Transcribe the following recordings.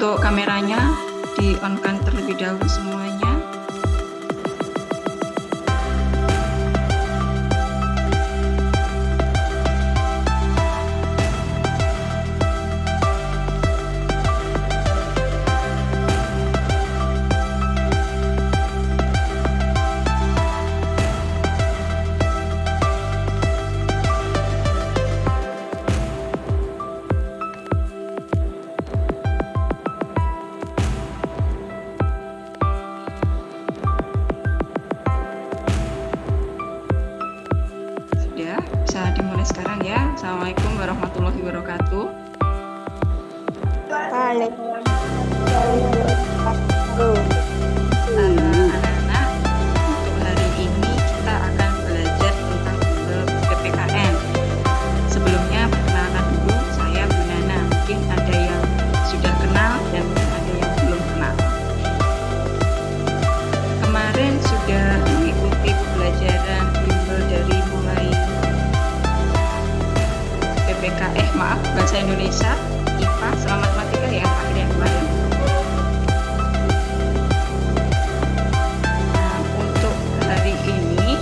untuk kameranya di on kan terlebih dahulu semuanya. Bisa dimulai sekarang ya. Assalamualaikum warahmatullahi wabarakatuh. Anak-anak, untuk hari ini kita akan belajar tentang PPKN. Sebelumnya perkenalkan dulu, saya Bu Nana. Mungkin ada yang sudah kenal dan ada yang belum kenal. Kemarin sudah mengikuti pembelajaran bimbel dari mulai bahasa Indonesia, IPA, sama matematika ya akhirnya kemarin. Nah, untuk hari ini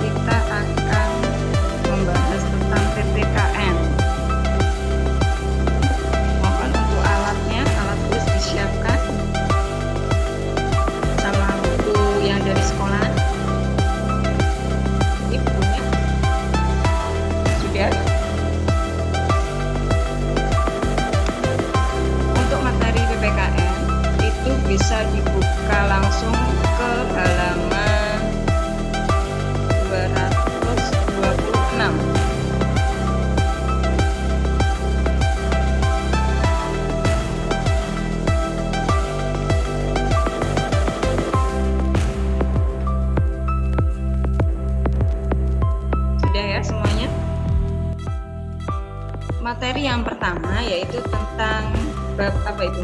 kita akan membahas tentang PPKN. Mohon untuk alatnya, alat tulis disiapkan sama buku yang dari sekolah. Ini bukunya sudah. PPKN itu bisa dibuka langsung ke halaman 226. Sudah ya semuanya? Materi yang pertama yaitu tentang bab apa itu?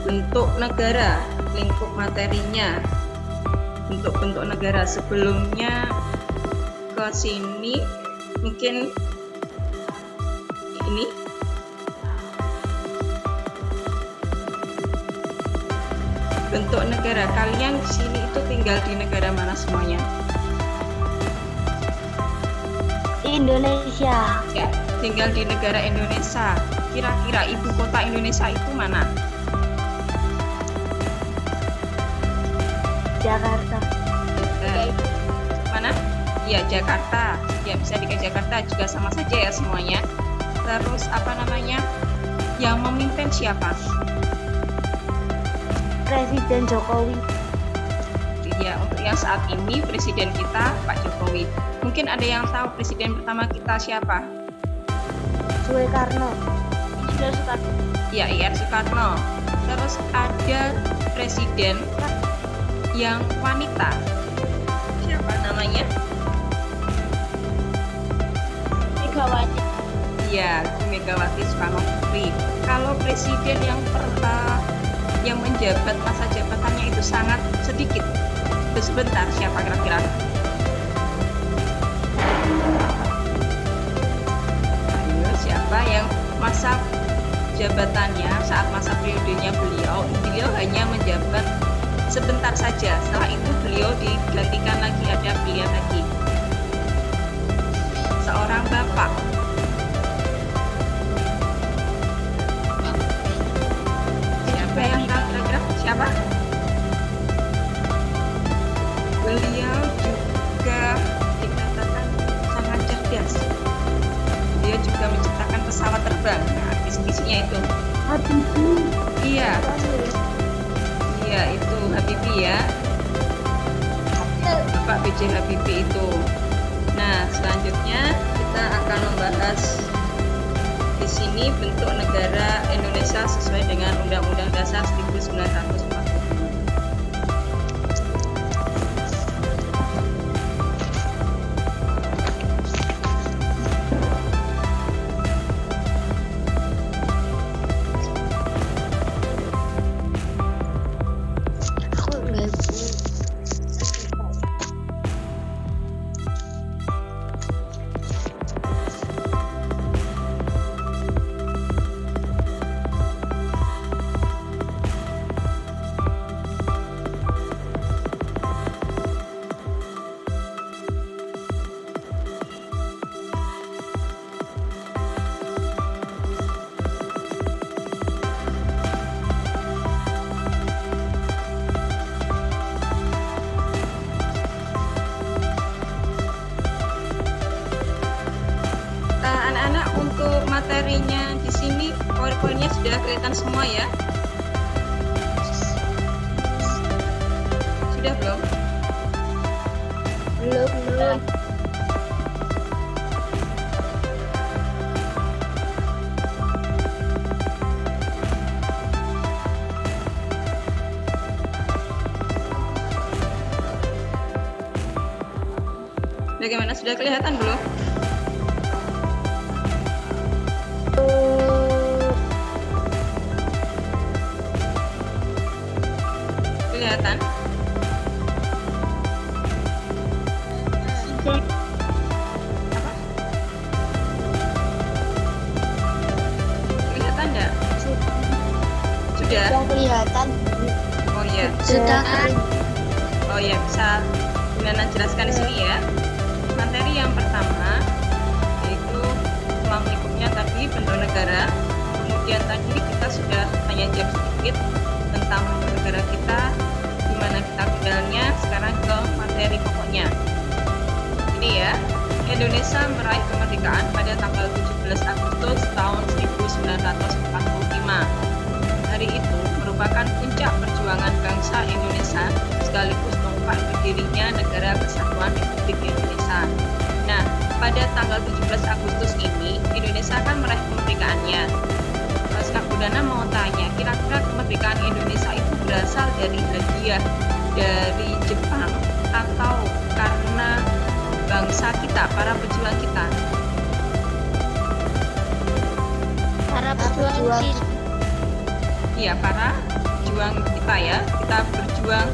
Bentuk negara, lingkup materinya, bentuk-bentuk negara. Sebelumnya ke sini mungkin ini bentuk negara. Kalian di sini itu tinggal di negara mana semuanya? Indonesia. Ya, tinggal di negara Indonesia. Kira-kira ibu kota Indonesia itu mana? Jakarta. Mana? Ya, Jakarta. Ya, bisa di Jakarta juga sama saja ya semuanya. Terus apa namanya? Yang memimpin siapa? Presiden Jokowi. Ya, untuk yang saat ini presiden kita Pak Jokowi. Mungkin ada yang tahu presiden pertama kita siapa? Soekarno. Soekarno. Ya, Ir Soekarno. Terus ada presiden yang wanita, siapa namanya? Megawati. Iya, Megawati Soekarno Putri. Kalau presiden yang menjabat masa jabatannya itu sangat sedikit, itu sebentar, siapa kira-kira? Ayo, siapa yang masa jabatannya saat masa periodenya beliau hanya menjabat sebentar saja, setelah itu beliau digantikan lagi, ada pilihan lagi. Seorang bapak. Siapa yang tahu kira-kira? Siapa? Beliau juga dikatakan sangat cerdas. Dia juga menciptakan pesawat terbang. Nah, kisi-kisinya itu. Habibie. Iya. Iya, itu Habibie ya. Bapak B.J. Habibie itu. Nah, selanjutnya kita akan membahas di sini bentuk negara Indonesia sesuai dengan Undang-Undang Dasar 1945. materinya di sini, powerpointnya sudah kelihatan semua ya? Sudah belum? Belum. Bagaimana, sudah kelihatan belum? Kelihatan? Apa? Kelihatan enggak? Sudah? Kelihatan. Oh iya. Sudah. Oh iya, bisa Nana jelaskan di sini ya. Materi yang pertama yaitu ruang lingkupnya tadi bentuk negara. Kemudian tadi kita sudah tanya jawab sedikit tentang bentuk negara kita, di mana kita tinggalnya. Sekarang ke materi pokoknya. Ini ya, Indonesia meraih kemerdekaan pada tanggal 17 Agustus tahun 1945. Hari itu merupakan puncak perjuangan bangsa Indonesia sekaligus tonggak berdirinya Negara Kesatuan Republik Indonesia. Nah, pada tanggal 17 Agustus ini Indonesia akan meraih kemerdekaannya. Kak Budana mau tanya, kira-kira kemerdekaan Indonesia itu berasal dari hadiah dari Jepang atau karena bangsa kita, para pejuang kita? Para pejuang. Iya, para pejuang kita ya. Kita berjuang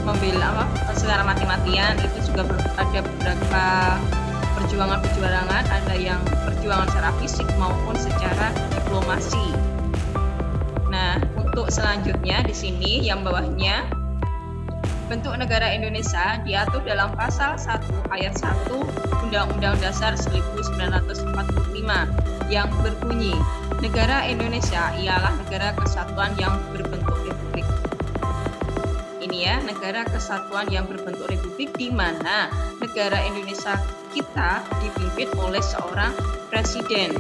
membela secara mati-matian. Itu juga ada beberapa perjuangan-perjuangan, ada yang perjuangan secara fisik maupun secara diplomasi. Nah, untuk selanjutnya di sini yang bawahnya, bentuk negara Indonesia diatur dalam pasal 1 ayat 1 Undang-Undang Dasar 1945 yang berbunyi, negara Indonesia ialah negara kesatuan yang berbentuk republik. Ini ya, negara kesatuan yang berbentuk republik, di mana negara Indonesia kita dipimpin oleh seorang presiden.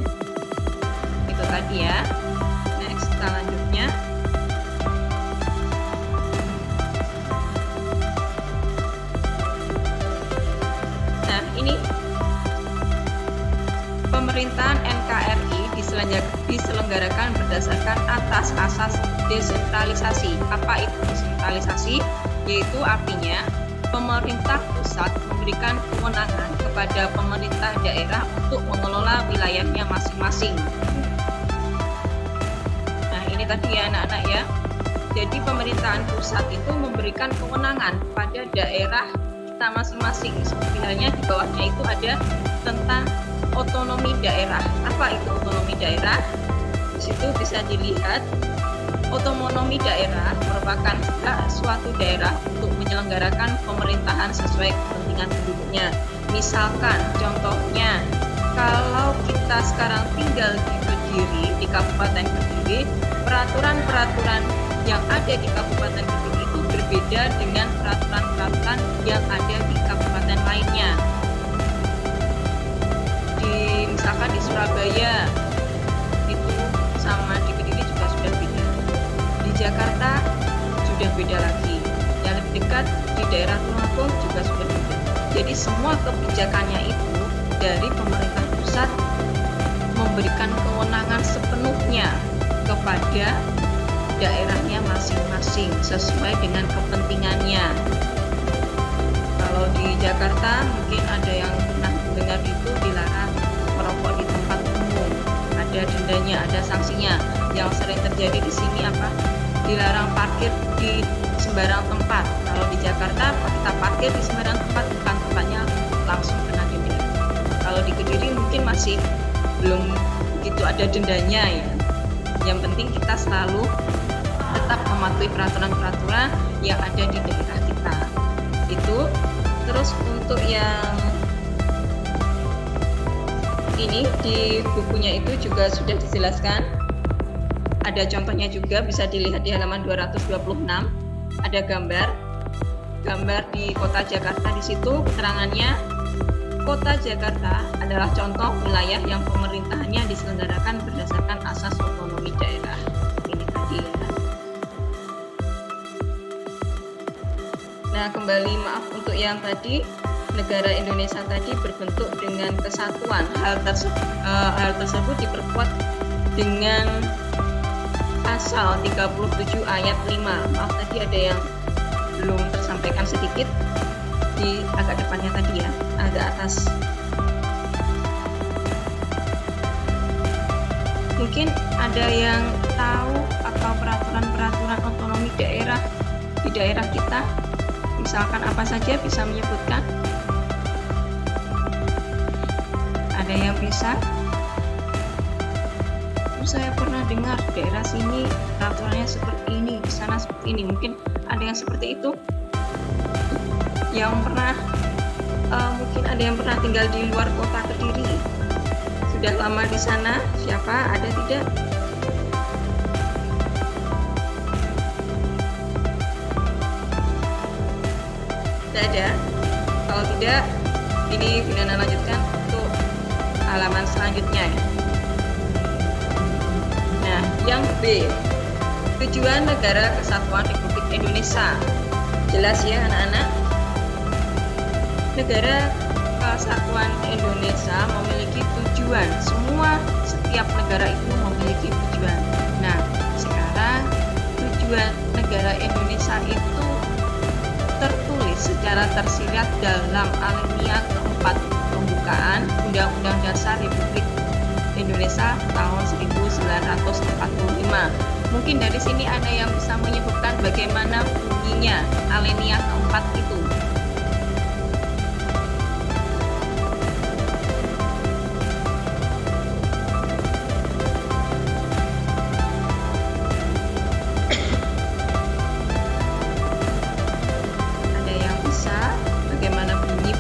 Itu tadi ya. Next, selanjutnya. Nah, ini pemerintahan NKRI diselenggarakan berdasarkan atas asas desentralisasi. Apa itu desentralisasi? Yaitu artinya pemerintah pusat memberikan kewenangan kepada pemerintah daerah untuk mengelola wilayahnya masing-masing. Nah, ini tadi ya anak-anak ya. Jadi pemerintahan pusat itu memberikan kewenangan kepada daerah kita masing-masing. Seperti halnya di bawahnya itu ada tentang otonomi daerah. Apa itu otonomi daerah? Di situ bisa dilihat otonomi daerah merupakan suatu daerah untuk menyelenggarakan pemerintahan sesuai kepentingan penduduknya. Misalkan contohnya, kalau kita sekarang tinggal di Kediri, di Kabupaten Kediri, peraturan-peraturan yang ada di Kabupaten Kediri itu berbeda dengan peraturan-peraturan yang ada di kabupaten lainnya. Misalkan di Surabaya itu sama di Kediri juga sudah beda. Di Jakarta sudah beda lagi. Yang lebih dekat di daerah Tulungagung juga sudah beda. Jadi semua kebijakannya itu dari pemerintah pusat memberikan kewenangan sepenuhnya kepada daerahnya masing-masing sesuai dengan kepentingannya. Kalau di Jakarta mungkin ada yang pernah mendengar itu dilarang merokok di tempat umum, ada dendanya, ada sanksinya. Yang sering terjadi di sini apa? Dilarang parkir di sembarang tempat. Kalau di Jakarta kita parkir di sembarang tempat, bukan tempatnya langsung kena denda. Kalau di Kediri mungkin masih belum begitu ada dendanya ya. Yang penting kita selalu tetap mematuhi peraturan-peraturan yang ada di daerah kita. Itu terus untuk yang ini di bukunya itu juga sudah dijelaskan. Ada contohnya juga, bisa dilihat di halaman 226. Ada gambar di kota Jakarta. Di situ keterangannya Kota Jakarta adalah contoh wilayah yang pemerintahannya diselenggarakan berdasarkan asas otonomi daerah. Ini tadi ya. Nah, kembali maaf untuk yang tadi, negara Indonesia tadi berbentuk dengan kesatuan. Hal tersebut diperkuat dengan pasal 37 ayat 5. Maaf tadi ada yang belum tersampaikan sedikit di agak depannya tadi ya, agak atas. Mungkin ada yang tahu apa peraturan-peraturan otonomi daerah di daerah kita? Misalkan apa saja, bisa menyebutkan? Ada yang bisa? Saya pernah dengar daerah sini peraturannya seperti ini, di sana seperti ini. Mungkin ada yang seperti itu. Yang pernah, mungkin ada yang pernah tinggal di luar kota Kediri. Sudah lama di sana, siapa? Ada tidak? Tidak ada. Kalau tidak, ini Bu Nana lanjutkan untuk halaman selanjutnya ya. Nah, yang B, tujuan Negara Kesatuan Republik Indonesia. Jelas ya anak-anak? Negara Kesatuan Indonesia memiliki tujuan. Setiap negara itu memiliki tujuan. Nah, sekarang tujuan negara Indonesia itu tertulis secara tersirat dalam alinea keempat pembukaan Undang-Undang Dasar Republik Indonesia tahun 1945. Mungkin dari sini ada yang bisa menyebutkan bagaimana bunyinya alinea keempat itu. Ada yang bisa bagaimana bunyi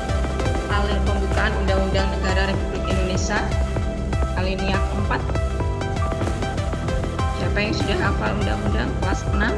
pembukaan Undang-Undang Negara Republik Indonesia alinea keempat? Siapa yang sudah hafal undang-undang kelas 6?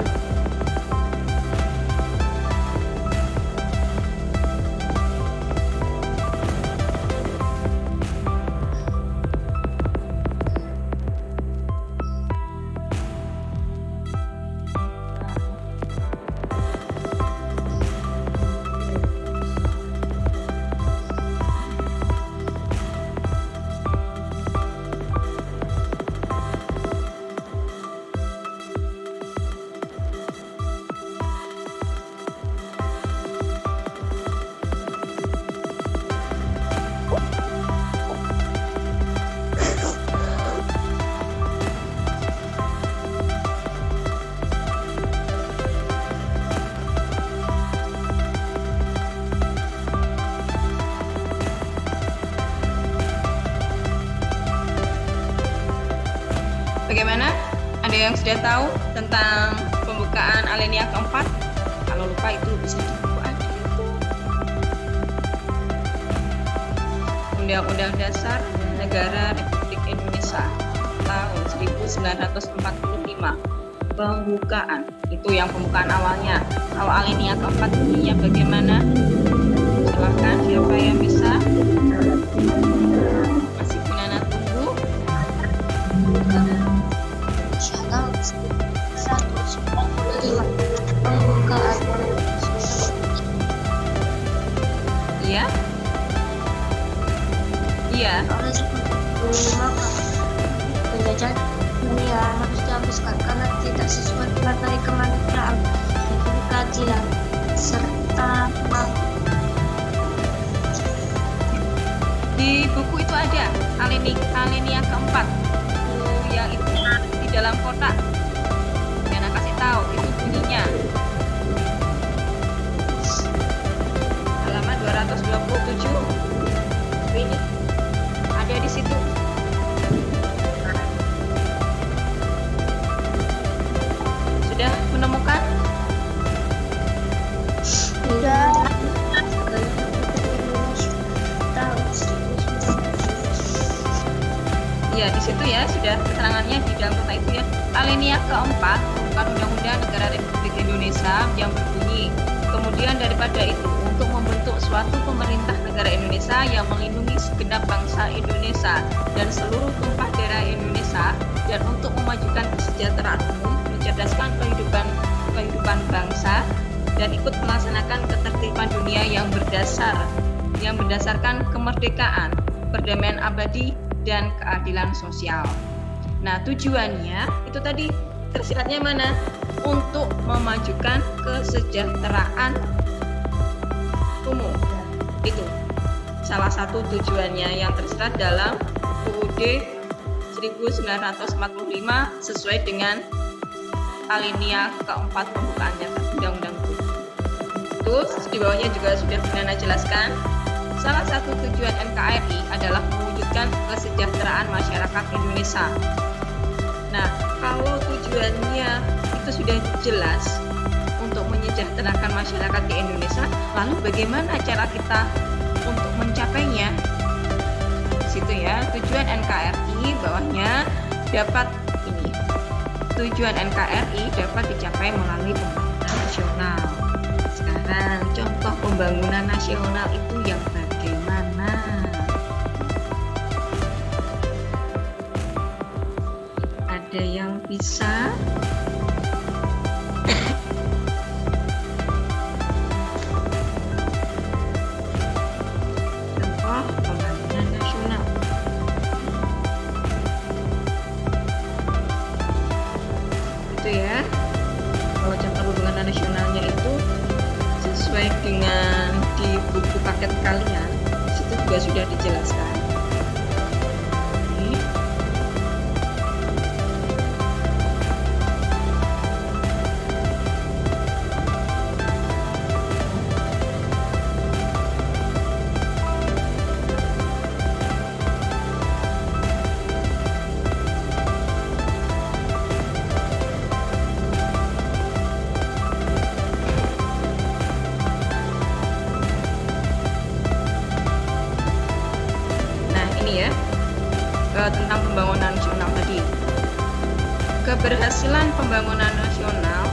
Bagaimana? Ada yang sudah tahu tentang pembukaan alinea keempat? Kalau lupa itu bisa di buku ada itu. Undang-Undang Dasar Negara Republik Indonesia tahun 1945. Pembukaan. Itu yang pembukaan awalnya. Kalau alinea keempat bunyinya bagaimana? Silahkan siapa yang bisa? Masih Bu Nana tunggu. Pembukaan. Iya? Iya. Oleh sebab maka penjajahan dunia harus dihapuskan karena tidak sesuai materi kemanusiaan, keadilan, serta Di buku itu ada alinea keempat. Yang itu di dalam kotak. Yana kasih tahu itu bunyinya. Halaman 227. Ini ada di situ. Sudah menemukan? sudah Iya, di situ ya sudah keterangannya di dalam kotak itu ya. Alinea keempat bukan Undang-Undang Negara Republik Indonesia yang berbunyi. Kemudian daripada itu, untuk membentuk membentuk suatu pemerintah negara Indonesia yang melindungi segenap bangsa Indonesia dan seluruh tumpah darah Indonesia, dan untuk memajukan kesejahteraan umum, mencerdaskan kehidupan bangsa, dan ikut melaksanakan ketertiban dunia yang berdasarkan kemerdekaan, perdamaian abadi, dan keadilan sosial. Nah, tujuannya itu tadi tersiratnya mana? Untuk memajukan kesejahteraan umum. Itu salah satu tujuannya yang tersirat dalam UUD 1945 sesuai dengan alinea keempat pembukaannya undang-undang itu. Terus di bawahnya juga sudah Nana jelaskan, salah satu tujuan NKRI adalah mewujudkan kesejahteraan masyarakat Indonesia. Nah, kalau tujuannya itu sudah jelas untuk menyejahterakan masyarakat di Indonesia, lalu bagaimana cara kita untuk mencapainya? Di situ ya, tujuan NKRI bawahnya dapat ini. Tujuan NKRI dapat dicapai melalui pembangunan nasional. Sekarang contoh pembangunan nasional itu yang bagaimana? Ada yang bisa? Contoh pembangunan nasional. Itu ya. Kalau contoh pembangunan nasionalnya itu sesuai dengan di buku paket kalian, situ juga sudah dijelaskan. Ini. Tentang pembangunan nasional tadi. Keberhasilan pembangunan nasional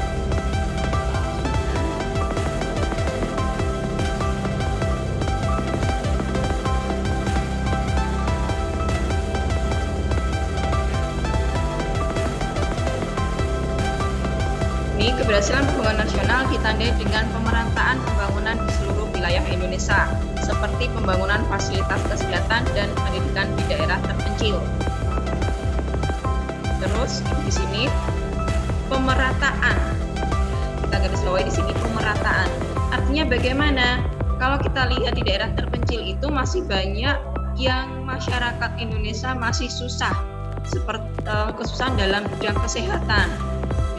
keberhasilan pembangunan nasional ditandai dengan pemerataan pembangunan di seluruh wilayah Indonesia, seperti pembangunan fasilitas kesehatan dan pendidikan di daerah terpencil. Terus di sini pemerataan, kita garis bawahi di sini pemerataan. Artinya bagaimana? Kalau kita lihat di daerah terpencil itu masih banyak yang masyarakat Indonesia masih susah, seperti kesusahan dalam bidang kesehatan.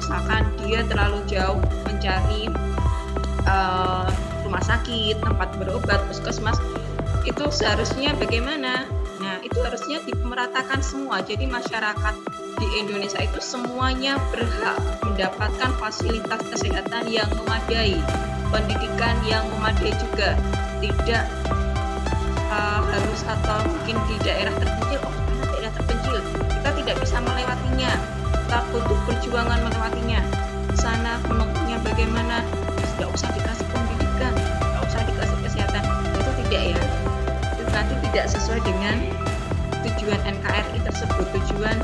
Misalkan dia terlalu jauh mencari rumah sakit, tempat berobat, puskesmas, itu seharusnya bagaimana? Nah, itu harusnya dimeratakan semua. Jadi masyarakat di Indonesia itu semuanya berhak mendapatkan fasilitas kesehatan yang memadai, pendidikan yang memadai juga. Tidak harus atau mungkin di daerah terpencil, karena daerah terpencil kita tidak bisa melewatinya, kita butuh perjuangan melewatinya. Sana menempuhnya bagaimana? Tidak usah dikasih pendidikan, tidak usah dikasih kesehatan, itu tidak ya. Itu nanti tidak sesuai dengan tujuan NKRI tersebut, tujuan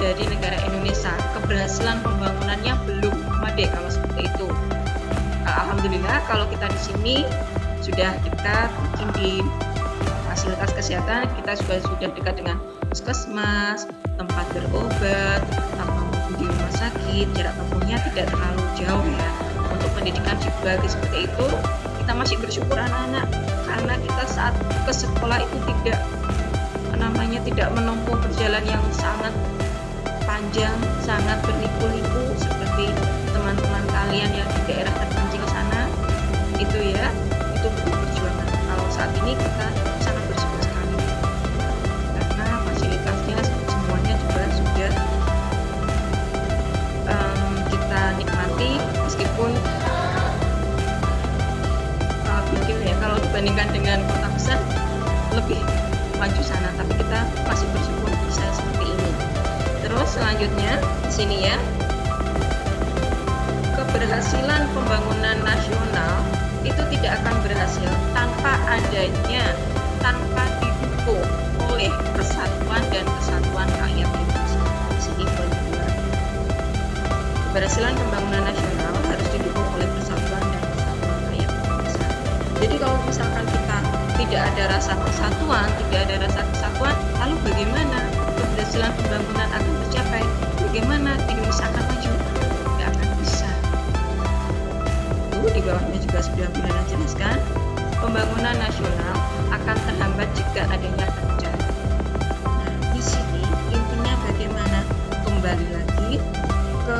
dari negara Indonesia. Keberhasilan pembangunannya belum memadai kalau seperti itu. Alhamdulillah kalau kita di sini sudah dekat, mungkin di fasilitas kesehatan kita sudah dekat dengan puskesmas, tempat berobat, atau di rumah sakit, jarak tempuhnya tidak terlalu jauh ya. Untuk pendidikan juga seperti itu, kita masih bersyukur anak-anak, karena kita saat ke sekolah itu tidak menempuh perjalanan yang sangat panjang, sangat berliku-liku seperti teman-teman kalian yang di daerah terpencil sana. Itu ya, itu butuh perjuangan. Kalau saat ini kita sangat bersyukur sekali karena fasilitasnya semuanya juga sudah kita nikmati, meskipun mungkin ya kalau dibandingkan dengan kota besar lebih maju sana, tapi kita masih bersyukur bisa seperti ini. Terus selanjutnya di sini ya, keberhasilan pembangunan nasional itu tidak akan berhasil tanpa adanya tanpa didukung oleh persatuan dan kesatuan rakyat Indonesia. Di sini poin kedua. Keberhasilan pembangunan nasional harus didukung oleh persatuan dan kesatuan rakyat Indonesia. Jadi kalau misalkan kita tidak ada rasa persatuan, tidak ada rasa kesatuan, lalu bagaimana keberhasilan pembangunan akan tercapai? Bagaimana Indonesia akan maju? Tidak akan bisa. Di bawahnya juga sudah benar jelaskan, pembangunan nasional akan terhambat jika adanya bencana. Nah, di sini intinya bagaimana? Kembali lagi ke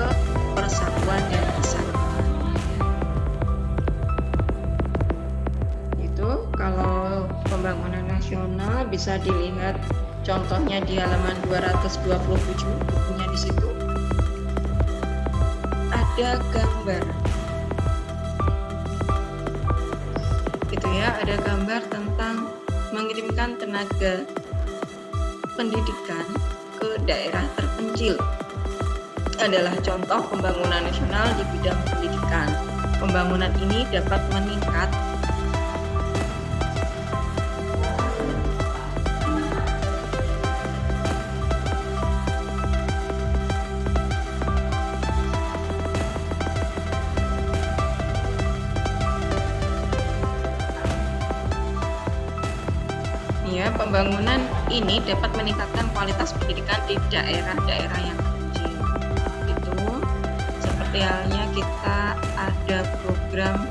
persatuan dan kesatuan. Itu kalau pembangunan nasional bisa dilihat contohnya di halaman 227 bukunya di situ. Ada gambar. Gitu ya, ada gambar tentang mengirimkan tenaga pendidikan ke daerah terpencil. Adalah contoh pembangunan nasional di bidang pendidikan. Pembangunan ini dapat meningkat pembangunan ini dapat meningkatkan kualitas pendidikan di daerah-daerah yang terpencil. Itu seperti halnya kita ada program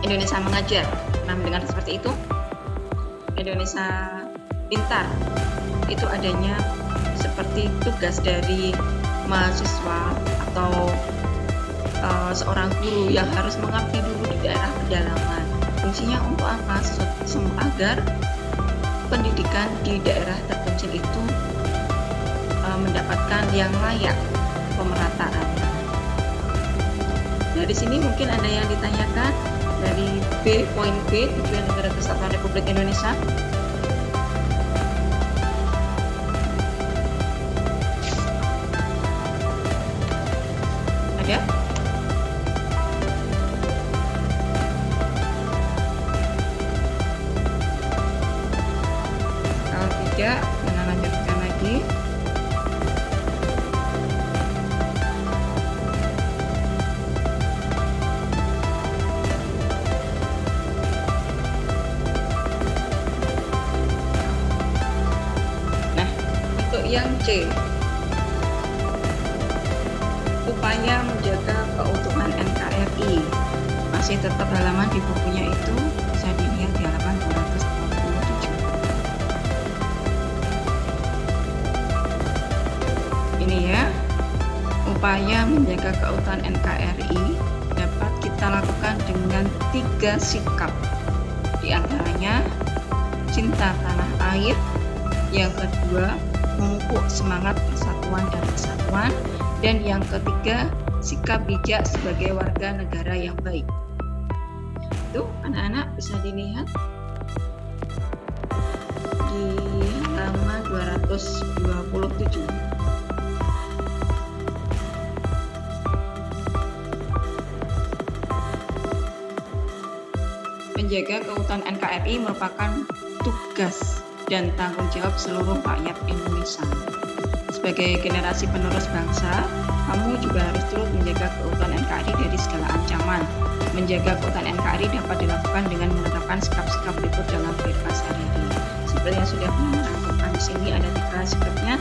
Indonesia Mengajar. Pernah mendengar seperti itu? Indonesia Pintar. Itu adanya seperti tugas dari mahasiswa atau seorang guru yang harus mengabdi dulu di daerah pedalaman. Fungsinya untuk apa? Agar pendidikan di daerah terpencil itu mendapatkan yang layak pemerataan. Dari sini mungkin ada yang ditanyakan dari poin B, Tujuan Negara Kesatuan Republik Indonesia. Ada? Tidak, kita lanjutkan lagi. Nah, untuk yang C, upaya menjaga keutuhan NKRI, masih tetap halaman di bukunya itu bisa dilihat di halaman 227. Ini ya, upaya menjaga keutuhan NKRI dapat kita lakukan dengan 3 sikap. Di antaranya cinta tanah air, yang kedua memupuk semangat persatuan dan kesatuan, dan yang ketiga sikap bijak sebagai warga negara yang baik. Itu anak-anak bisa dilihat di halaman 227. Menjaga keutuhan NKRI merupakan tugas dan tanggung jawab seluruh rakyat Indonesia. Sebagai generasi penerus bangsa, kamu juga harus turut menjaga keutuhan NKRI dari segala ancaman. Menjaga keutuhan NKRI dapat dilakukan dengan menerapkan sikap-sikap berikut dalam kehidupan sehari-hari. Seperti yang sudah dilakukan di sini ada 3 sikapnya: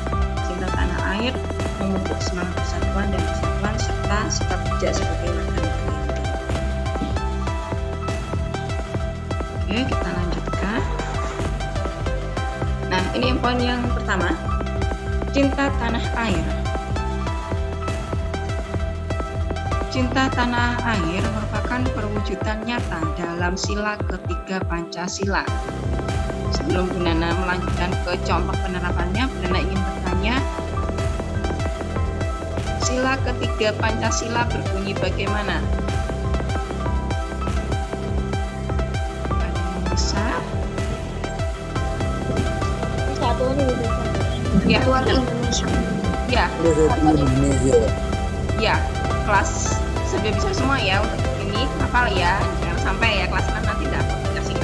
cinta tanah air, memupuk semangat persatuan dan kesatuan, serta sikap bijak sebagai warga negara. Oke, kita lanjutkan. Nah, ini poin yang pertama, cinta tanah air. Cinta tanah air merupakan perwujudan nyata dalam sila ketiga Pancasila. Sebelum Bu Nana melanjutkan ke contoh penerapannya, Bu Nana ingin bertanya, sila ketiga Pancasila berbunyi bagaimana? Ya, Indonesia. Ya. Ya, kelas sudah bisa semua ya untuk ini hafal ya. Jangan sampai ya kelas 6 nanti dapat kasih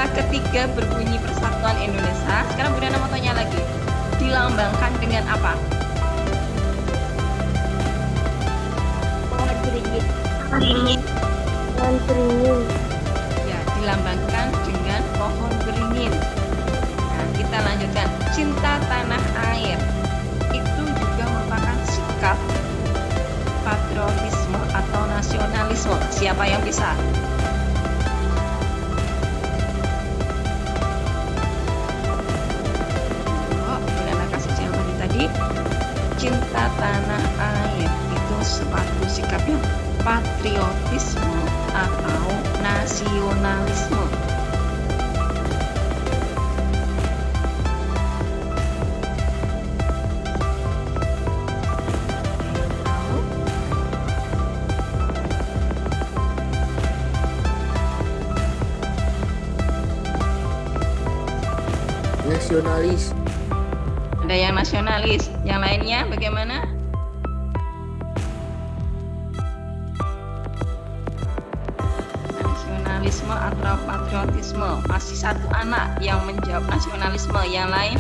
Sila ketiga berbunyi Persatuan Indonesia. Sekarang Bunda mau tanya lagi. Dilambangkan dengan apa? Pohon beringin. Ya, dilambangkan dengan pohon beringin. Nah, kita lanjutkan. Cinta tanah air itu juga merupakan sikap patriotisme atau nasionalisme. Siapa yang bisa? Cinta tanah air itu suatu sikap yang patriotisme atau nasionalisme. Nasionalis. Ada yang nasionalis, yang lainnya bagaimana? Nasionalisme atau patriotisme. Masih satu anak yang menjawab nasionalisme, yang lain?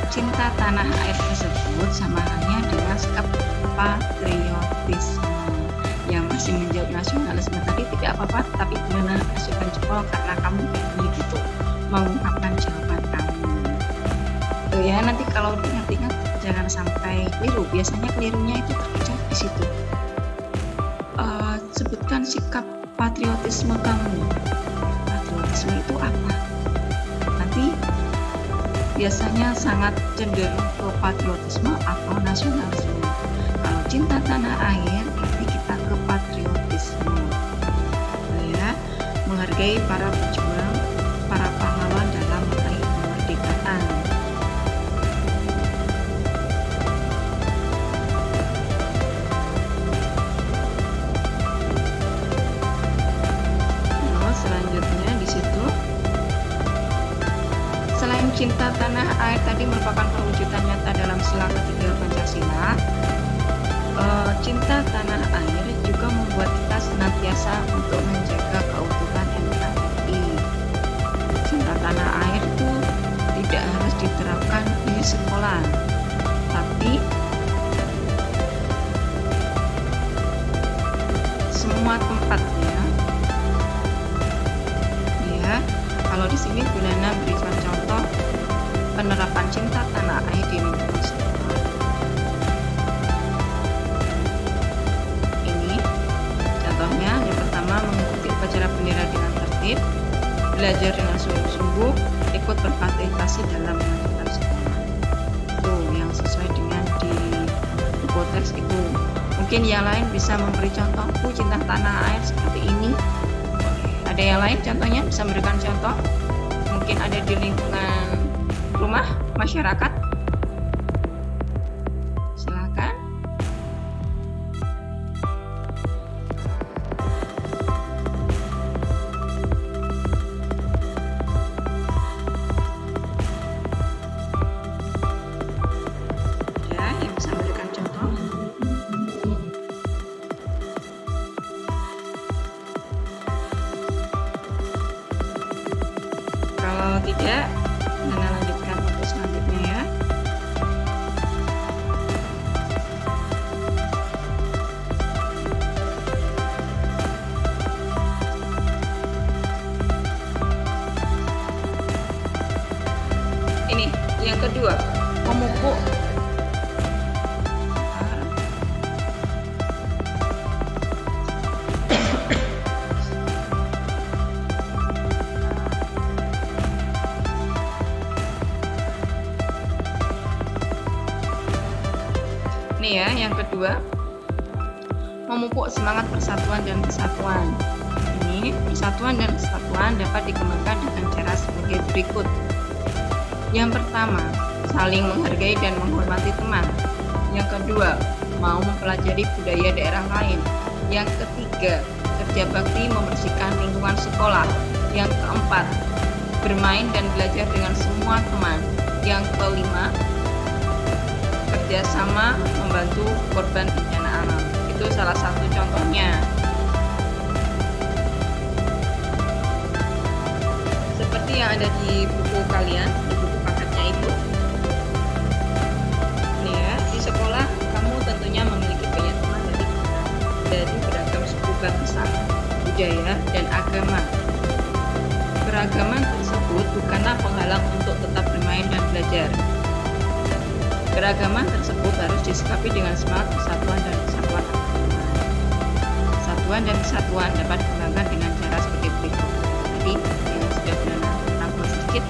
Cinta tanah air tersebut sama halnya dengan sikap patriotisme. Yang masih menjawab nasionalisme tadi tidak apa-apa, tapi gimana asupan jempol karena kamu berani gitu mengungkapkan jawaban kamu. Ya nanti kalau diingat-ingat jangan sampai keliru. Biasanya kelirunya itu terkejar di situ. Sebutkan sikap patriotisme kamu. Patriotisme itu apa? Nanti biasanya sangat cenderung ke patriotisme atau nasionalisme. Kalau cinta tanah air, berarti kita ke patriotisme. Ya, menghargai para pejuang, para pahlawan dalam meraih kemerdekaan. Lalu selanjutnya di situ. Selain cinta tanah air tadi merupakan perwujudan nyata dalam sila ketiga Pancasila, cinta tanah air juga membuat kita senantiasa untuk menjaga keutuhan NKRI. Cinta tanah air itu tidak harus diterapkan di sekolah, tapi semua tempat ya. Kalau di sini Bulana berikan contoh penerapan cinta tanah air di lingkungan sekolah. Ini contohnya, yang pertama mengikuti upacara bendera dengan tertib, belajar dengan sungguh-sungguh, ikut berpartisipasi dalam memajukan sekolah. Itu yang sesuai dengan di buku teks itu. Mungkin yang lain bisa memberi contoh, cinta tanah air seperti ini. Ada yang lain contohnya bisa memberikan contoh, mungkin ada di lingkungan rumah masyarakat. Silakan. Ya, yang bisa memberikan contoh. Kalau tidak, Nana lanjutkan untuk selanjutnya ya. Ini yang kedua, memupuk. Ini ya, yang kedua, memupuk semangat persatuan dan kesatuan. Ini persatuan dan kesatuan dapat dikembangkan dengan cara sebagai berikut. Yang pertama, saling menghargai dan menghormati teman. Yang kedua, mau mempelajari budaya daerah lain. Yang ketiga, kerja bakti membersihkan lingkungan sekolah. Yang keempat, bermain dan belajar dengan semua teman. Yang kelima, kerjasama membantu korban bencana alam. Itu salah satu contohnya. Seperti yang ada di buku kalian, di buku paketnya itu. Nih ya, di sekolah kamu tentunya memiliki banyak teman dari beragam suku bangsa, budaya, dan agama. Keragaman tersebut bukanlah penghalang untuk tetap bermain dan belajar. Keragaman tersebut harus disikapi dengan semangat persatuan dan kesatuan. Persatuan dan kesatuan dapat dikembangkan dengan cara seperti berikut. Tadi yang sudah benar rangkum sedikit.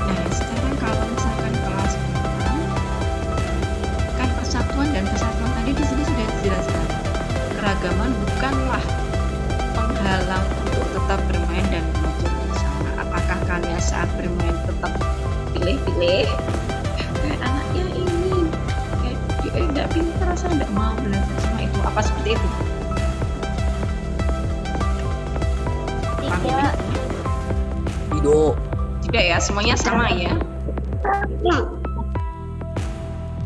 Nah, sekarang kalau misalkan kelas 6, kan persatuan dan kesatuan tadi di sini sudah dijelaskan. Keragaman bukanlah penghalang untuk tetap bermain dan belajar bersama. Apakah kalian saat bermain tetap pilih-pilih? Kayak anaknya ini, kayak dia tidak pintar, saya tidak mau belajar sama itu. Apa seperti itu? Tidak. Tidak ya, semuanya sama ya.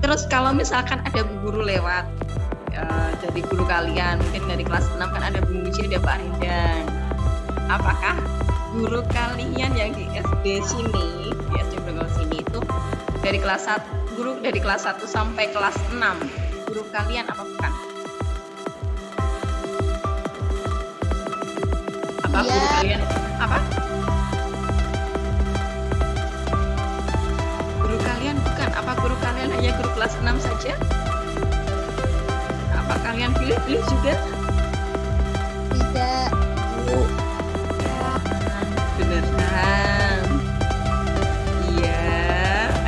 Terus kalau misalkan ada Bu Guru lewat, dari guru kalian, mungkin dari kelas 6 kan ada Bu Muji, ada Pak Rindan. Apakah guru kalian yang di SD sini, di SD Bregol sini itu dari kelas 1, guru dari kelas 1 sampai kelas 6, guru kalian apa bukan? Apa Iya. guru kalian? Apa? Guru kalian bukan? Apa guru kalian hanya guru kelas 6 saja? Apa kalian pilih-pilih juga? Tidak. Beneran. Iya,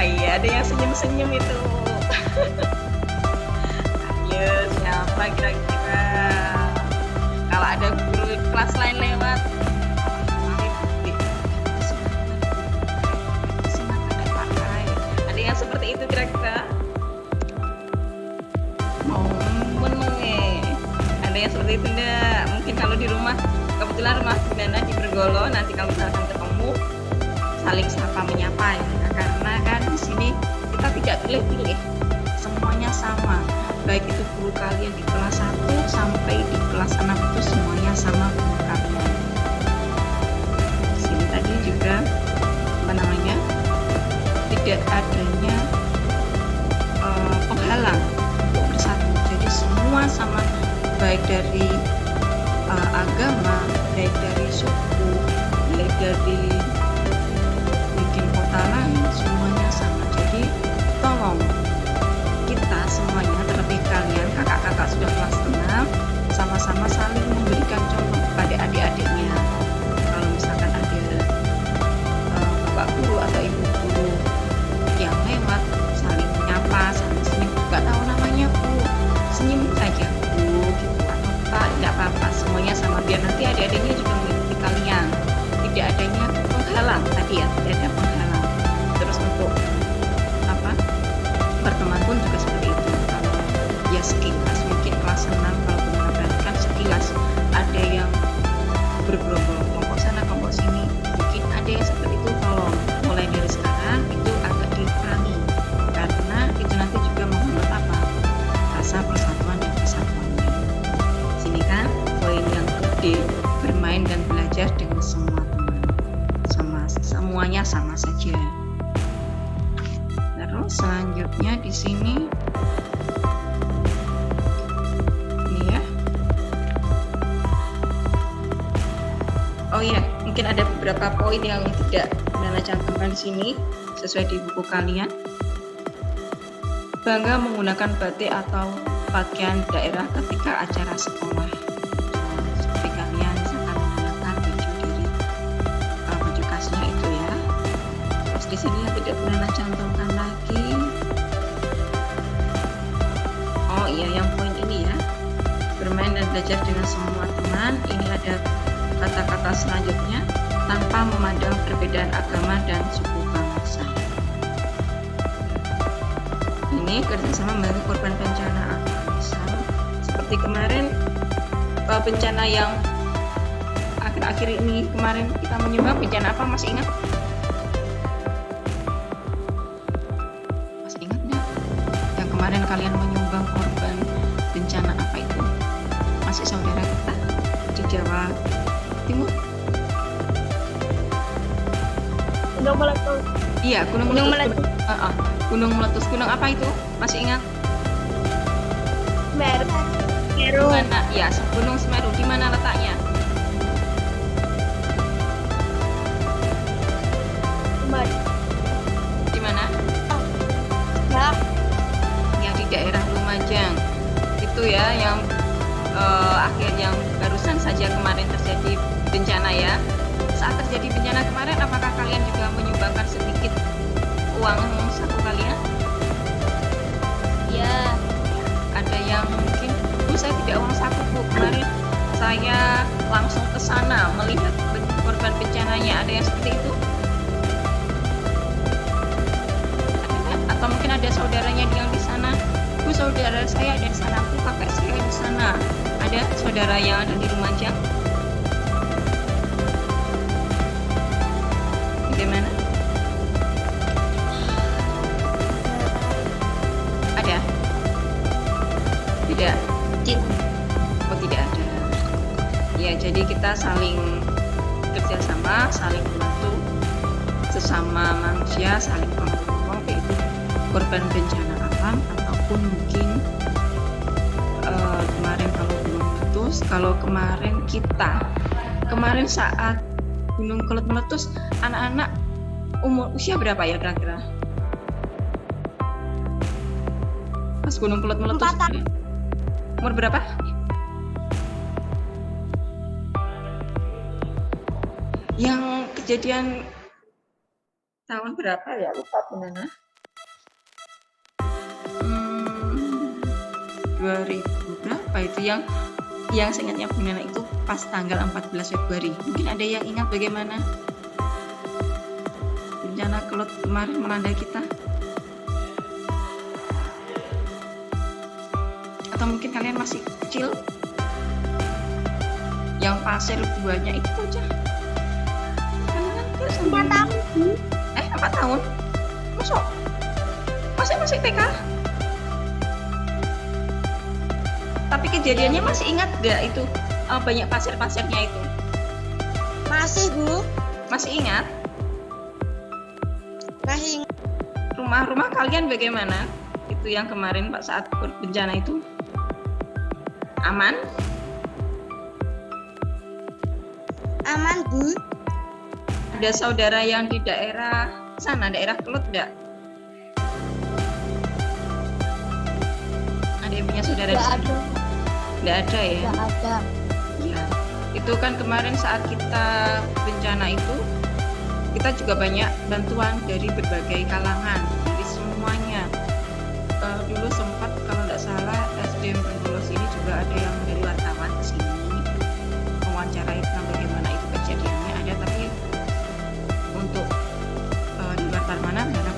iya ada yang senyum-senyum itu. Ayo, siapa kira-kira? Kalau ada guru kelas lain lewat, ada yang seperti itu kira-kira? Ada yang seperti itu enggak? Mungkin kalau di rumah, kebetulan rumah Nana di Bregolo, nanti kalau misalkan ketemu saling sapa menyapa ya. Karena kan di sini kita tidak pilih-pilih, semuanya sama. Baik itu guru kalian di kelas 1 sampai di kelas 6 itu semuanya sama guru kalian. Di sini tadi juga tidak adanya penghalang untuk bersatu. Jadi semua sama, baik dari agama, baik dari suku, baik dari mungkin kota lain, semuanya sama. Jadi tolong kita semuanya, terlebih kalian kakak-kakak sudah kelas 6, sama-sama saling memberikan contoh kepada adik-adiknya. Kalau misalkan ada bapak guru atau ibu guru yang lewat, saling menyapa, saling senyum. Gak tahu namanya Bu, senyum saja Bu gitu, atau Pak, tidak apa-apa, semuanya sama, biar nanti adik-adiknya juga mengikuti kalian. Tidak adanya penghalang tadi ya, tidak ada penghalang. Terus untuk berteman pun juga seperti itu. Kalau ya sekilas, mungkin kelas 6 kalau benar perhatikan sekilas ada yang bergerombol kelompok sana kelompok sini, mungkin ada yang seperti itu. Tolong mulai dari sekarang itu agak dikurangi, karena itu nanti juga menghambat rasa persatuan dan kesatuannya. Sini kan poin yang gede, bermain dan belajar dengan semua teman, semuanya sama saja. Terus selanjutnya di sini ini ya. Oh ya, mungkin ada beberapa poin yang tidak Nana cantumkan di sini sesuai di buku kalian. Bangga menggunakan batik atau pakaian daerah ketika acara sekolah. Seperti kalian misalkan menggunakan baju dari baju khasnya itu ya. Terus di sini yang tidak Nana cantumkan lagi. Oh iya, yang poin ini ya. Bermain dan belajar dengan semua teman. Ini ada kata-kata selanjutnya, tanpa memandang perbedaan agama dan suku bangsa. ini kerjasama membantu korban bencana alam. Seperti kemarin bencana yang akhir-akhir ini kemarin kita menyumbang, bencana apa masih ingat? Masih ingat nggak? Yang kemarin kalian menyumbang korban bencana apa itu? Masih saudara kita di Jawa Timur? Gunung meletus. Iya, Gunung Meletus. Gunung Meletus. Gunung apa itu? Masih ingat? Semeru. Mana? Ya, Gunung Semeru. Di mana letaknya? Di mana? Ya. Yang di daerah Lumajang. Itu ya, yang akhirnya barusan saja kemarin terjadi bencana ya. Saat terjadi bencana kemarin, apakah kalian juga menyumbangkan sedikit uang saku kalian? Ya. Ada yang mungkin, Bu saya tidak uang saku Bu, kemarin saya langsung ke sana melihat korban bencananya. Ada yang seperti itu? Atau mungkin ada saudaranya yang di sana, Bu saudara saya ada di sana, Bu kakak saya di sana. Ada saudara yang ada di Lumajang? Bagaimana? Ada? Tidak? Oh tidak ada. Ya jadi kita saling kerjasama, saling membantu sesama manusia, saling menolong, yaitu korban bencana alam ataupun mungkin kemarin kalau Gunung Meletus, kalau kemarin saat Gunung Kelut meletus, anak-anak usia berapa ya kira-kira? Pas Gunung Kelut meletus 4 tahun. Umur berapa? Yang kejadian tahun berapa ya? Lupa Bu Nana. 2000 berapa itu yang seingatnya Bu Nana itu pas tanggal 14 Februari. Mungkin ada yang ingat bagaimana bencana Kelut kemarin melanda kita? Atau mungkin kalian masih kecil? Yang pasir buahnya itu aja. Kalian 4 tahun. 4 tahun? Masuk? Masih TK? Tapi kejadiannya masih ingat gak itu banyak pasir-pasirnya itu? Masih, Bu. Masih ingat? Masih. Rumah-rumah kalian bagaimana? Itu yang kemarin Pak saat bencana itu? Aman? Aman, Bu. Ada saudara yang di daerah sana, daerah Kelut enggak? Ada yang punya saudara di sana? Nggak ada ya? Nggak ada. Ya, itu kan kemarin saat kita bencana itu, kita juga banyak bantuan dari berbagai kalangan, dari semuanya. Dulu sempat kalau nggak salah SDM Bengkolos ini juga ada yang dari wartawan ke sini mewawancarai tentang bagaimana itu kejadiannya ada, tapi untuk di luar mana karena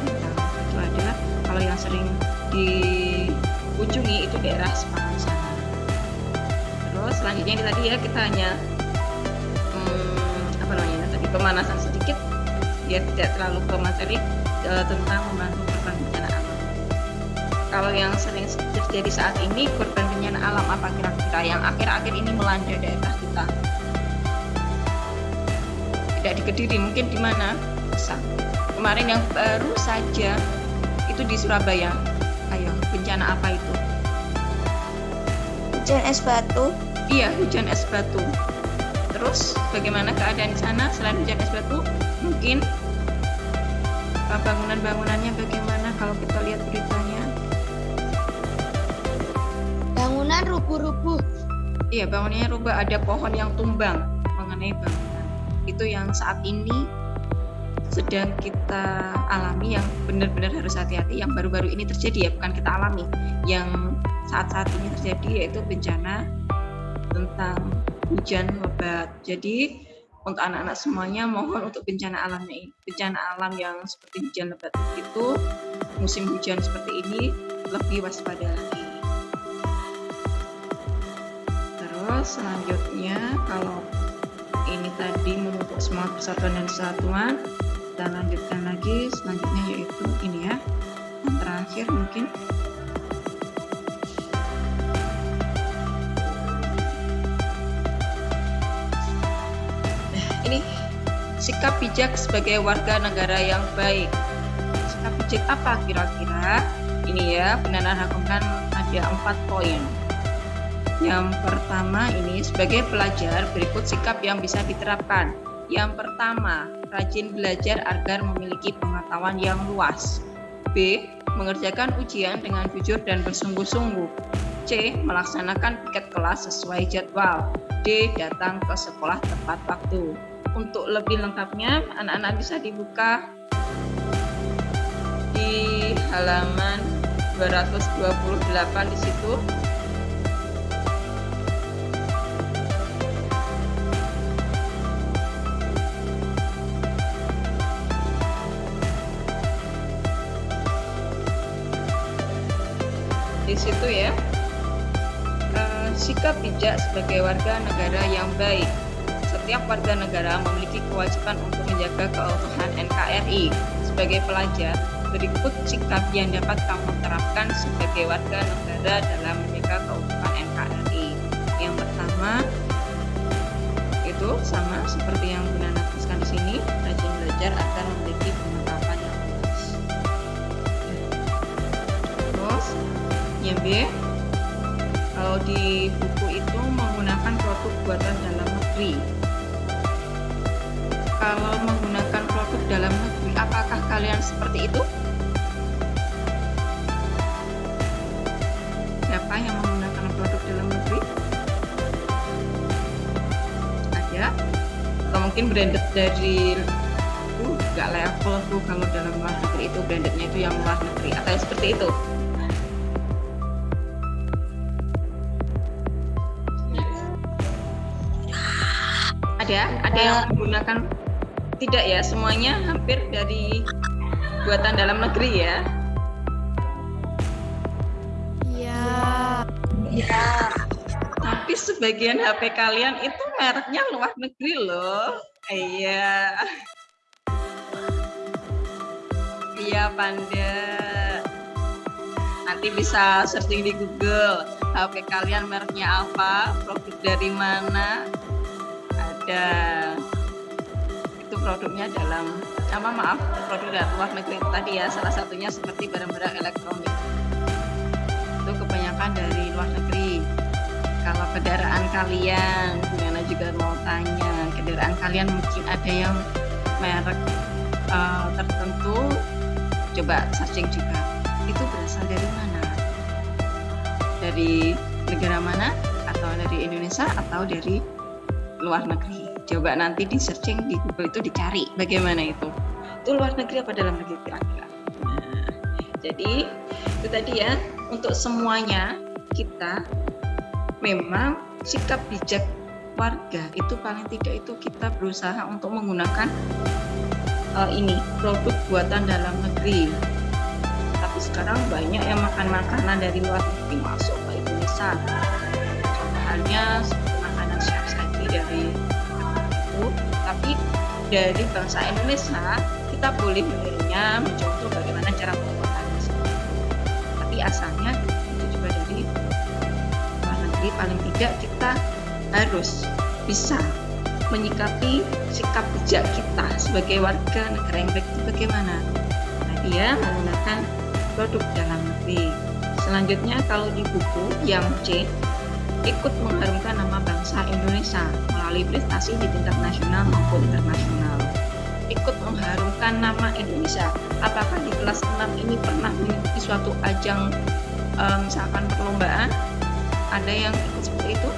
itu adalah kalau yang sering dikunjungi itu daerah Semarang sana. Terus selanjutnya ini tadi ya kita hanya pemanasan sedikit biar tidak terlalu ke materi tentang membantu korban bencana alam. Kalau yang sering terjadi saat ini korban bencana alam apa kira-kira yang akhir-akhir ini melanda daerah kita? Tidak di Kediri, mungkin di mana? Kemarin yang baru saja itu di Surabaya. Ayo, bencana apa itu? Hujan es batu. Iya, hujan es batu. Terus bagaimana keadaan di sana selain hujan es batu? Mungkin bangunan-bangunannya bagaimana kalau kita lihat beritanya? Bangunan rubuh-rubuh. Iya, bangunannya rubah, ada pohon yang tumbang mengenai bangunan. Itu yang saat ini sedang kita alami, yang benar-benar harus hati-hati, yang baru-baru ini terjadi ya, bukan kita alami. Yang saat-saat ini terjadi yaitu bencana tentang hujan lebat. Jadi untuk anak-anak semuanya mohon untuk bencana alamnya ini, bencana alam yang seperti hujan lebat itu, musim hujan seperti ini lebih waspada lagi. Terus selanjutnya kalau ini tadi memupuk semangat persatuan dan kesatuan, kita lanjutkan lagi selanjutnya yaitu ini ya, yang terakhir mungkin ini sikap bijak sebagai warga negara yang baik. Sikap bijak apa kira-kira? Ini ya, Benanan Hakumkan ada 4 poin. Yang pertama ini sebagai pelajar berikut sikap yang bisa diterapkan. Yang pertama, rajin belajar agar memiliki pengetahuan yang luas. B. Mengerjakan ujian dengan jujur dan bersungguh-sungguh. C. Melaksanakan piket kelas sesuai jadwal. D. Datang ke sekolah tepat waktu. Untuk lebih lengkapnya, anak-anak bisa dibuka di halaman 228 di situ. Di situ ya, sikap bijak sebagai warga negara yang baik. Setiap warga negara memiliki kewajiban untuk menjaga keutuhan NKRI. Sebagai pelajar, berikut sikap yang dapat kamu terapkan sebagai warga negara dalam menjaga keutuhan NKRI. Yang pertama, itu sama seperti yang Bunda tuliskan di sini, rajin belajar agar memiliki pengetahuan yang luas. Terus, yang B, kalau di buku itu menggunakan produk buatan dalam negeri. Kalau menggunakan produk dalam negeri, apakah kalian seperti itu? Siapa yang menggunakan produk dalam negeri? Ada? Atau mungkin branded dari nggak level tuh, kalau dalam luar negeri itu brandednya itu yang luar negeri, atau seperti itu? Ada yang menggunakan, tidak ya, semuanya hampir dari buatan dalam negeri ya. Iya. Tapi sebagian HP kalian itu mereknya luar negeri loh. Iya. Iya Panda. Nanti bisa searching di Google, HP kalian mereknya apa, produk dari mana. Itu produknya dalam produk dari luar negeri itu tadi ya, salah satunya seperti barang-barang elektronik itu kebanyakan dari luar negeri. Kalau kendaraan kalian, gimana juga mau tanya, kendaraan kalian mungkin ada yang merek tertentu, coba searching juga, itu berasal dari mana, dari negara mana, atau dari Indonesia atau dari luar negeri. Coba nanti di searching di Google itu dicari bagaimana itu luar negeri apa dalam negeri kira-kira. Nah, jadi itu tadi ya, untuk semuanya kita memang sikap bijak warga itu paling tidak itu kita berusaha untuk menggunakan ini produk buatan dalam negeri. Tapi sekarang banyak yang makan makanan dari luar negeri masuk ke Indonesia. Contoh halnya makanan chef saji dari itu, tapi dari bangsa Indonesia kita boleh menirunya, mencontoh bagaimana cara pembuatannya. Tapi asalnya itu juga dari luar negeri. Paling tidak kita harus bisa menyikapi sikap bijak kita sebagai warga negara yang baik itu bagaimana. Nah, dia menggunakan produk dalam negeri. Selanjutnya kalau di buku yang C, ikut mengharumkan nama bangsa Indonesia melalui prestasi di tingkat nasional maupun internasional. Ikut mengharumkan nama Indonesia. Apakah di kelas 6 ini pernah mengikuti suatu ajang misalkan perlombaan? Ada yang ikut seperti itu?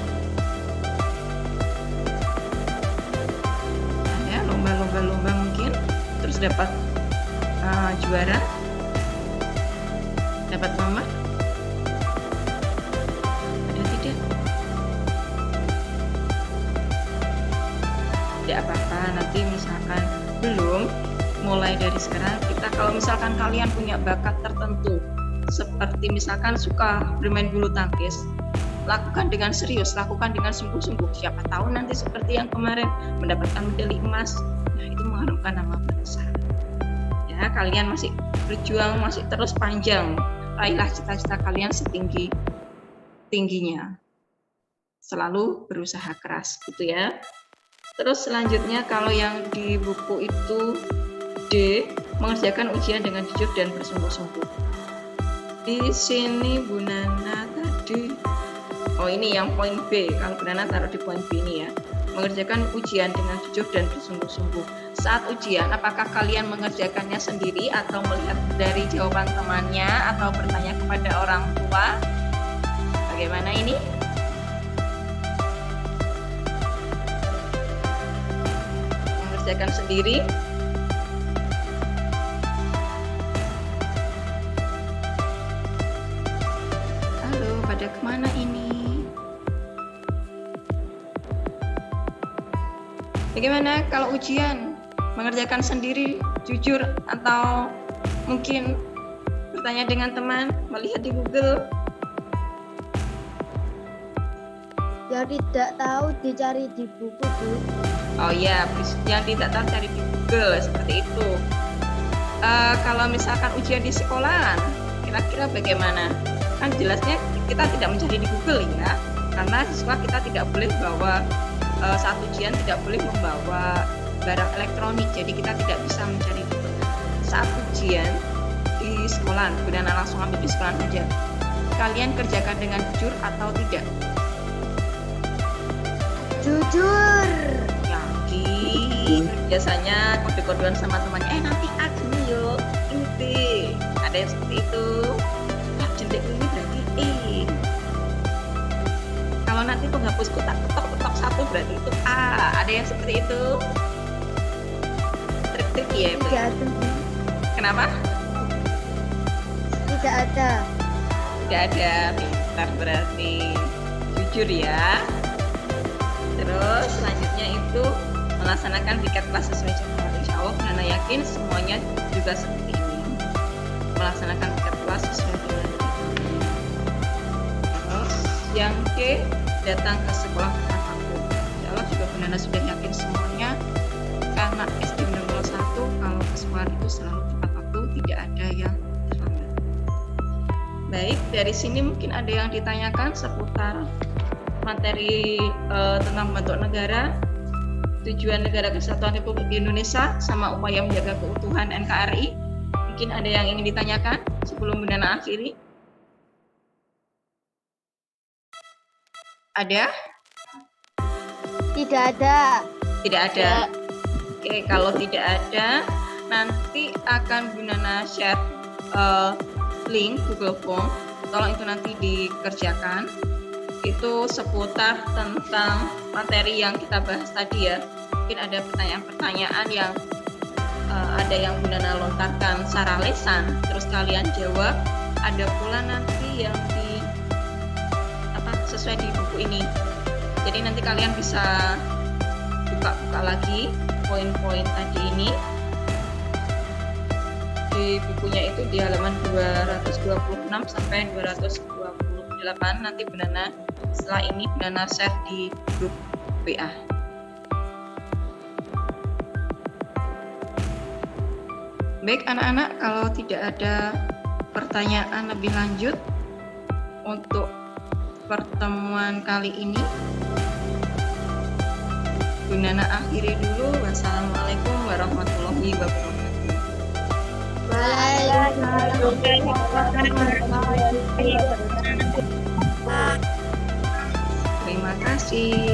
Ada lomba-lomba mungkin, terus dapat juara, dapat nomor? Ada tidak? Tidak apa-apa, nanti misalkan belum, mulai dari sekarang kita, kalau misalkan kalian punya bakat tertentu, seperti misalkan suka bermain bulu tangkis, lakukan dengan serius, lakukan dengan sungguh-sungguh. Siapa tahu nanti seperti yang kemarin mendapatkan medali emas. Nah, itu mengharumkan nama bangsa. Ya, kalian masih berjuang, masih terus panjang. Raihlah cita-cita kalian setinggi-tingginya. Selalu berusaha keras, gitu ya. Terus selanjutnya kalau yang di buku itu D, mengerjakan ujian dengan jujur dan bersungguh-sungguh. Di sini Bu Nana tadi, oh ini yang poin B, kalau Bu Nana taruh di poin B ini ya. Mengerjakan ujian dengan jujur dan bersungguh-sungguh. Saat ujian, apakah kalian mengerjakannya sendiri atau melihat dari jawaban temannya atau bertanya kepada orang tua? Bagaimana ini? Mengerjakan sendiri? Halo, pada kemana ini? Bagaimana kalau ujian? Mengerjakan sendiri, jujur, atau mungkin bertanya dengan teman, melihat di Google? Yang tidak tahu dicari di buku, Bu. Oh ya, yang tidak tahu cari di Google, seperti itu. Kalau misalkan ujian di sekolahan, kira-kira bagaimana? Kan jelasnya kita tidak mencari di Google ya, karena di sekolah kita tidak boleh bawa saat ujian tidak boleh membawa barang elektronik, jadi kita tidak bisa mencari di Google. Saat ujian di sekolah, kemudian langsung ambil di sekolah saja. Kalian kerjakan dengan jujur atau tidak? Jujur. Yakin? Biasanya kode-kodean sama temannya, nanti A gini yuk, ini B. Ada yang seperti itu. Jentik ini berarti E. Kalau nanti penghapusku tak ketok satu berarti itu A. Ada yang seperti itu? Trik-trik ya, Bu? Tidak ada. Kenapa? Tidak ada. Tidak ada. Pintar berarti. Jujur ya. Terus selanjutnya itu melaksanakan piket kelas sesuai jadwal. Insya Allah Nana yakin semuanya juga seperti ini. Melaksanakan piket kelas sesuai dengan jadwal. Terus yang C, datang ke sekolah tepat waktu. Insya Allah juga Bu Nana sudah yakin semuanya, karena SD nomor 1 kalau ke sekolah itu selalu tepat waktu, tidak ada yang terlambat. Baik, dari sini mungkin ada yang ditanyakan seputar materi tentang bentuk negara, tujuan negara kesatuan Republik Indonesia, sama upaya menjaga keutuhan NKRI. Mungkin ada yang ingin ditanyakan sebelum Bu Nana akhiri? Ada? Tidak ada. Tidak ada. Oke, kalau tidak ada, nanti akan Bu Nana share link Google Form. Tolong itu nanti dikerjakan. Itu seputar tentang materi yang kita bahas tadi ya. Mungkin ada pertanyaan-pertanyaan yang ada yang Bu Nana lontarkan secara lesan, terus kalian jawab. Ada pula nanti yang sesuai di buku ini. Jadi nanti kalian bisa buka-buka lagi poin-poin tadi ini. Di bukunya itu di halaman 226 sampai 228. Nanti Bu Nana setelah ini Bu Nana share di grup WA. Baik anak-anak, kalau tidak ada pertanyaan lebih lanjut untuk pertemuan kali ini, Bu Nana akhiri dulu. Wassalamualaikum warahmatullahi wabarakatuh. Terima kasih.